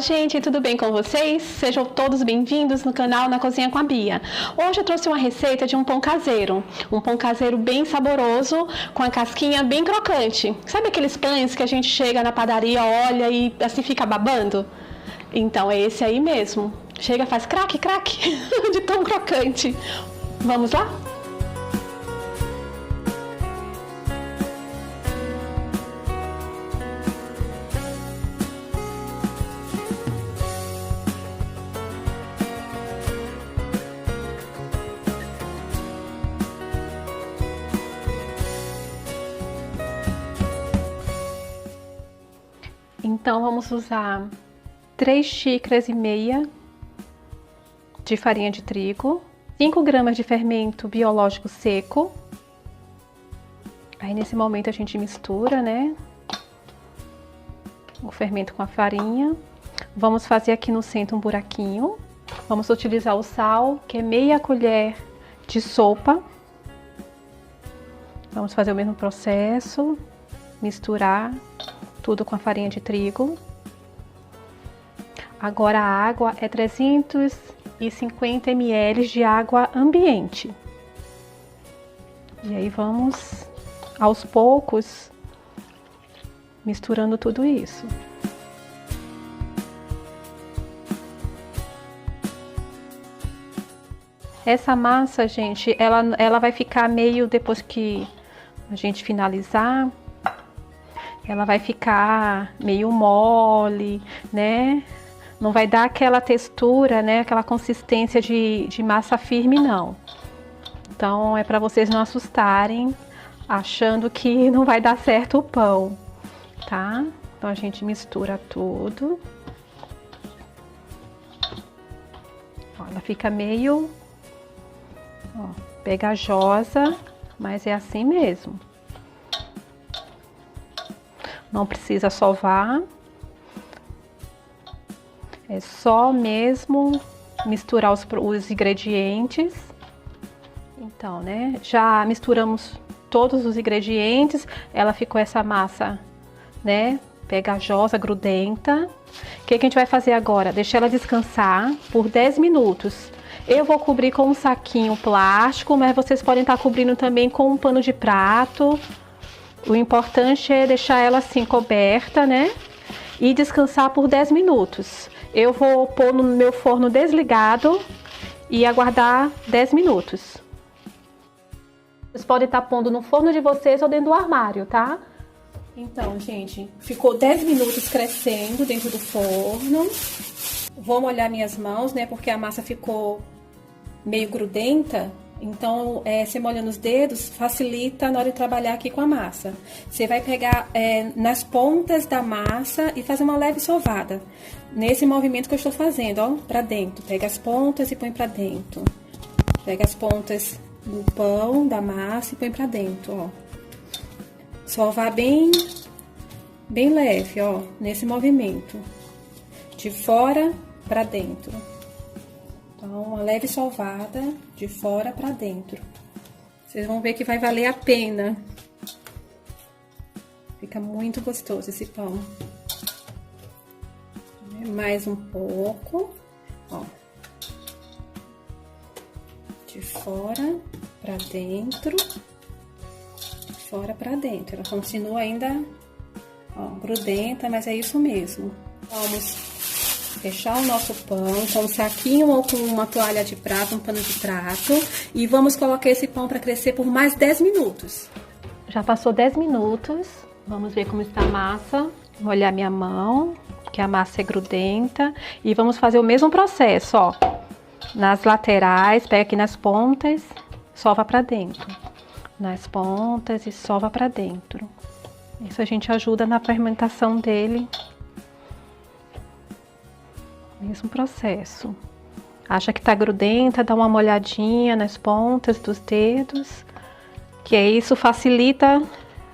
gente, tudo bem com vocês? Sejam todos bem-vindos no canal Na Cozinha com a Bia. Hoje eu trouxe uma receita de um pão caseiro bem saboroso, com a casquinha bem crocante. Sabe aqueles pães que a gente chega na padaria, olha e assim fica babando? Então é esse aí mesmo. Chega, faz craque, craque, de tão crocante. Vamos lá? Então vamos usar 3 xícaras e meia de farinha de trigo, 5 gramas de fermento biológico seco. Aí nesse momento a gente mistura, né, o fermento com a farinha. Vamos fazer aqui no centro um buraquinho. Vamos utilizar o sal, que é meia colher de sopa. Vamos fazer o mesmo processo, misturar tudo com a farinha de trigo. Agora a água é 350 ml de água ambiente. E aí vamos aos poucos misturando tudo isso. Essa massa, gente, ela vai ficar meio, depois que a gente finalizar, ela vai ficar meio mole, né? Não vai dar aquela textura, né? Aquela consistência de massa firme, não. Então, é para vocês não assustarem, achando que não vai dar certo o pão, tá? Então, a gente mistura tudo. Ó, ela fica meio, ó, pegajosa, mas é assim mesmo. Não precisa sovar, é só mesmo misturar os ingredientes. Então, né, já misturamos todos os ingredientes, ela ficou essa massa, né, pegajosa, grudenta. O que a gente vai fazer agora? Deixar ela descansar por 10 minutos. Eu vou cobrir com um saquinho plástico, mas vocês podem estar cobrindo também com um pano de prato. O importante é deixar ela assim coberta, né? E descansar por 10 minutos. Eu vou pôr no meu forno desligado e aguardar 10 minutos. Vocês podem estar pondo no forno de vocês ou dentro do armário, tá? Então, gente, ficou 10 minutos crescendo dentro do forno. Vou molhar minhas mãos, né? Porque a massa ficou meio grudenta. Então, você molhando os dedos facilita na hora de trabalhar aqui com a massa. Você vai pegar nas pontas da massa e fazer uma leve sovada. Nesse movimento que eu estou fazendo, ó, pra dentro. Pega as pontas e põe pra dentro. Pega as pontas do pão, da massa e põe pra dentro, ó. Sovar bem leve, ó, nesse movimento. De fora pra dentro. Então, uma leve sovada de fora para dentro. Vocês vão ver que vai valer a pena. Fica muito gostoso esse pão. Mais um pouco, ó. De fora para dentro. De fora para dentro. Ela continua ainda, ó, grudenta, mas é isso mesmo. Vamos fechar o nosso pão com um saquinho ou com uma toalha de prato, um pano de prato. E vamos colocar esse pão para crescer por mais 10 minutos. Já passou 10 minutos. Vamos ver como está a massa. Vou olhar minha mão, que a massa é grudenta. E vamos fazer o mesmo processo, ó. Nas laterais, pega aqui nas pontas, sova para dentro. Nas pontas e sova para dentro. Isso a gente ajuda na fermentação dele. Mesmo processo. Acha que tá grudenta, dá uma molhadinha nas pontas dos dedos, que é isso facilita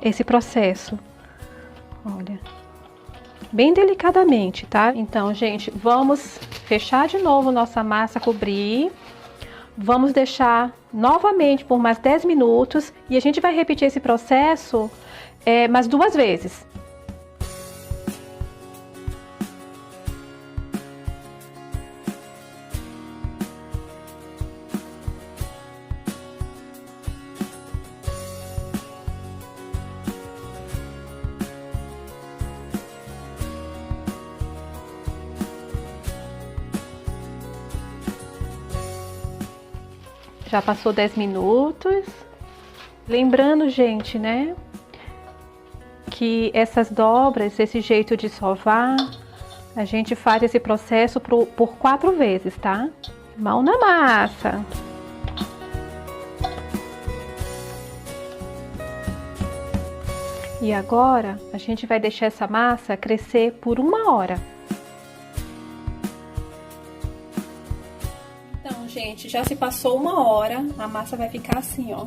esse processo. Olha, bem delicadamente, tá? Então, gente, vamos fechar de novo nossa massa, cobrir. Vamos deixar novamente por mais 10 minutos e a gente vai repetir esse processo mais 2 vezes. Já passou 10 minutos. Lembrando, gente, né, que essas dobras, esse jeito de sovar, a gente faz esse processo por 4 vezes, tá? Mão na massa. E agora, a gente vai deixar essa massa crescer por 1 hora. Então, gente, já se passou 1 hora, a massa vai ficar assim, ó.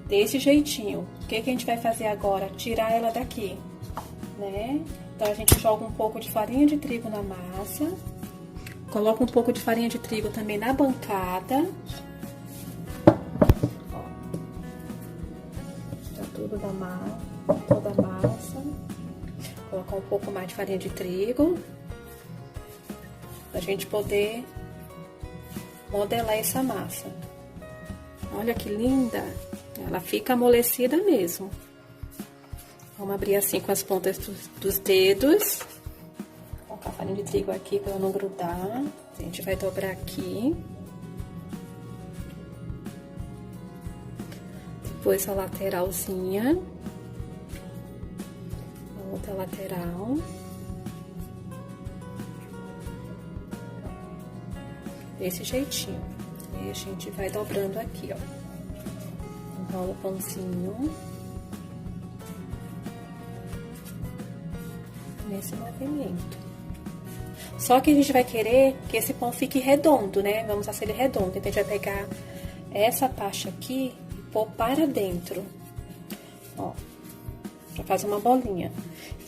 Desse jeitinho. O que que a gente vai fazer agora? Tirar ela daqui, né? Então, a gente joga um pouco de farinha de trigo na massa. Coloca um pouco de farinha de trigo também na bancada. Toda a massa. Colocar um pouco mais de farinha de trigo. Pra gente poder modelar essa massa. Olha que linda! Ela fica amolecida mesmo. Vamos abrir assim com as pontas dos dedos. Colocar a farinha de trigo aqui para não grudar. A gente vai dobrar aqui. Depois a lateralzinha. A outra lateral. Desse jeitinho. E a gente vai dobrando aqui, ó. Enrola o pãozinho. Nesse movimento. Só que a gente vai querer que esse pão fique redondo, né? Vamos fazer ele redondo. Então, a gente vai pegar essa parte aqui e pôr para dentro. Ó. Pra fazer uma bolinha.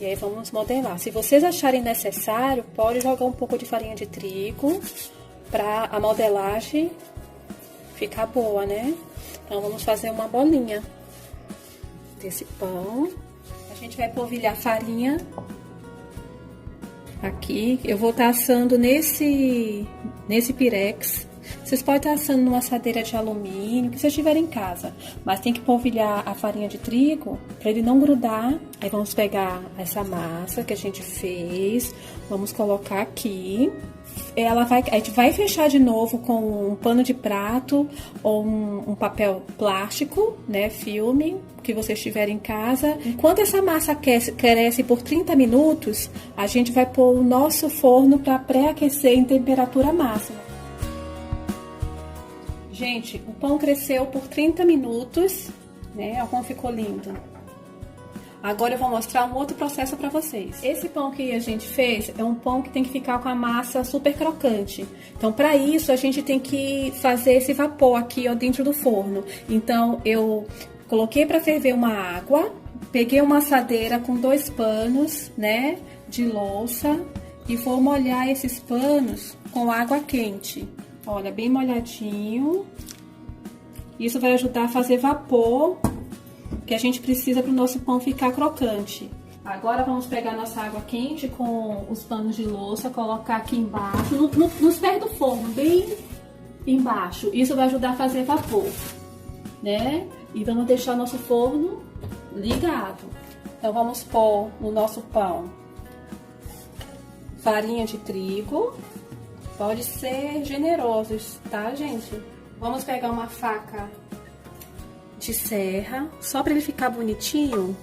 E aí, vamos modelar. Se vocês acharem necessário, pode jogar um pouco de farinha de trigo pra a modelagem ficar boa, né? Então, vamos fazer uma bolinha desse pão. A gente vai polvilhar farinha aqui. Eu vou estar assando nesse pirex. Vocês podem estar assando numa assadeira de alumínio, que vocês tiverem em casa. Mas tem que polvilhar a farinha de trigo para ele não grudar. Aí, vamos pegar essa massa que a gente fez. Vamos colocar aqui. A gente vai fechar de novo com um pano de prato ou um papel plástico, né, filme, que vocês tiverem em casa. Enquanto essa massa cresce por 30 minutos, a gente vai pôr o nosso forno para pré-aquecer em temperatura máxima. Gente, o pão cresceu por 30 minutos, né, olha como ficou lindo. Agora eu vou mostrar um outro processo para vocês. Esse pão que a gente fez é um pão que tem que ficar com a massa super crocante. Então, para isso, a gente tem que fazer esse vapor aqui, ó, dentro do forno. Então, eu coloquei para ferver uma água, peguei uma assadeira com 2 panos, né, de louça e vou molhar esses panos com água quente. Olha, bem molhadinho. Isso vai ajudar a fazer vapor que a gente precisa para o nosso pão ficar crocante. Agora vamos pegar nossa água quente com os panos de louça, colocar aqui embaixo, nos pés do forno, bem embaixo. Isso vai ajudar a fazer vapor, né? E vamos deixar nosso forno ligado. Então vamos pôr no nosso pão farinha de trigo. Pode ser generosos, tá, gente? Vamos pegar uma faca de serra, só para ele ficar bonitinho.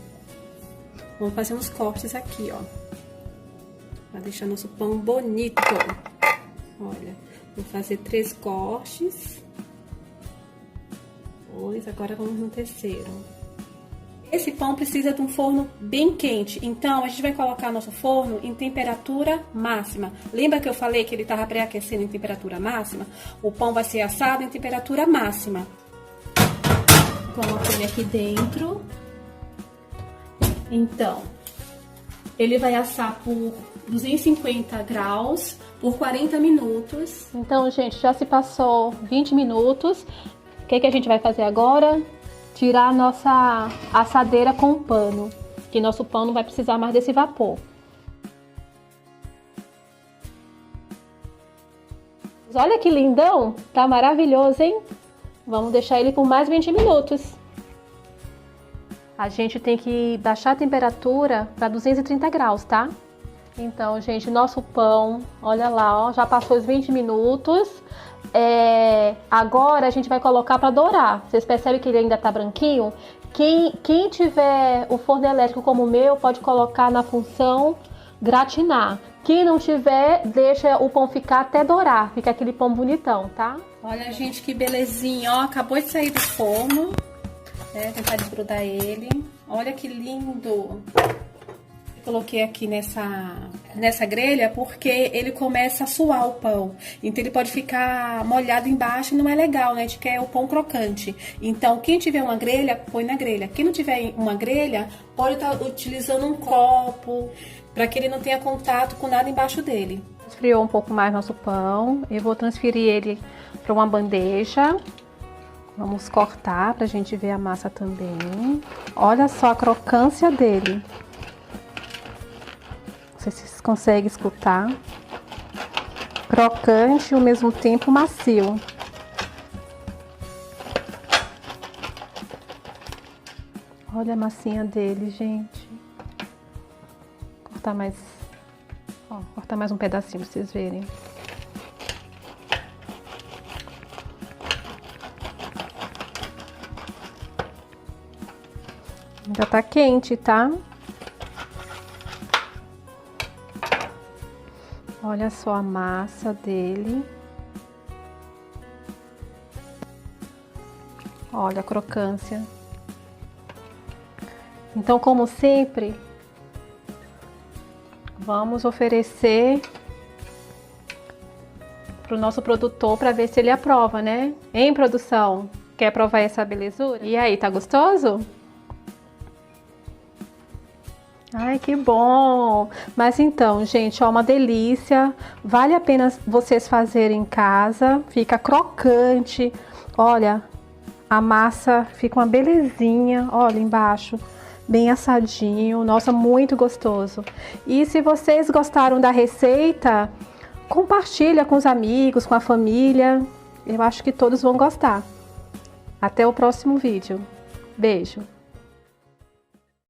Vamos fazer uns cortes aqui, ó, para deixar nosso pão bonito. Olha, vou fazer 3 cortes. 2, agora vamos no terceiro. Esse pão precisa de um forno bem quente, então a gente vai colocar nosso forno em temperatura máxima. Lembra que eu falei que ele estava pré-aquecendo em temperatura máxima? O pão vai ser assado em temperatura máxima. Coloco ele aqui dentro. Então, ele vai assar por 250 graus por 40 minutos. Então, gente, já se passou 20 minutos. O que a gente vai fazer agora? Tirar a nossa assadeira com o pano, que nosso pão não vai precisar mais desse vapor. Olha que lindão! Tá maravilhoso, hein? Vamos deixar ele por mais 20 minutos. A gente tem que baixar a temperatura para 230 graus, tá? Então, gente, nosso pão, olha lá, ó, já passou os 20 minutos. Agora a gente vai colocar para dourar. Vocês percebem que ele ainda tá branquinho? Quem tiver o forno elétrico como o meu, pode colocar na função gratinar. Quem não tiver, deixa o pão ficar até dourar. Fica aquele pão bonitão, tá? Olha, gente, que belezinha, ó. Acabou de sair do forno. Tentar desgrudar ele. Olha que lindo. Coloquei aqui nessa grelha porque ele começa a suar o pão. Então ele pode ficar molhado embaixo e não é legal, né? A gente quer o pão crocante. Então quem tiver uma grelha, põe na grelha. Quem não tiver uma grelha, pode estar utilizando um copo para que ele não tenha contato com nada embaixo dele. Esfriou um pouco mais nosso pão. Eu vou transferir ele para uma bandeja. Vamos cortar pra gente ver a massa também. Olha só a crocância dele. Não sei se vocês conseguem escutar. Crocante e ao mesmo tempo macio. Olha a massinha dele, gente. Cortar mais um pedacinho pra vocês verem. Ainda tá quente, tá? Olha só a massa dele. Olha a crocância. Então, como sempre, vamos oferecer pro nosso produtor para ver se ele aprova, né? Hein, produção? Quer provar essa belezura? E aí, tá gostoso? Ai, que bom! Mas então, gente, ó, uma delícia. Vale a pena vocês fazerem em casa. Fica crocante. Olha, a massa fica uma belezinha. Olha embaixo, bem assadinho. Nossa, muito gostoso. E se vocês gostaram da receita, compartilha com os amigos, com a família. Eu acho que todos vão gostar. Até o próximo vídeo. Beijo!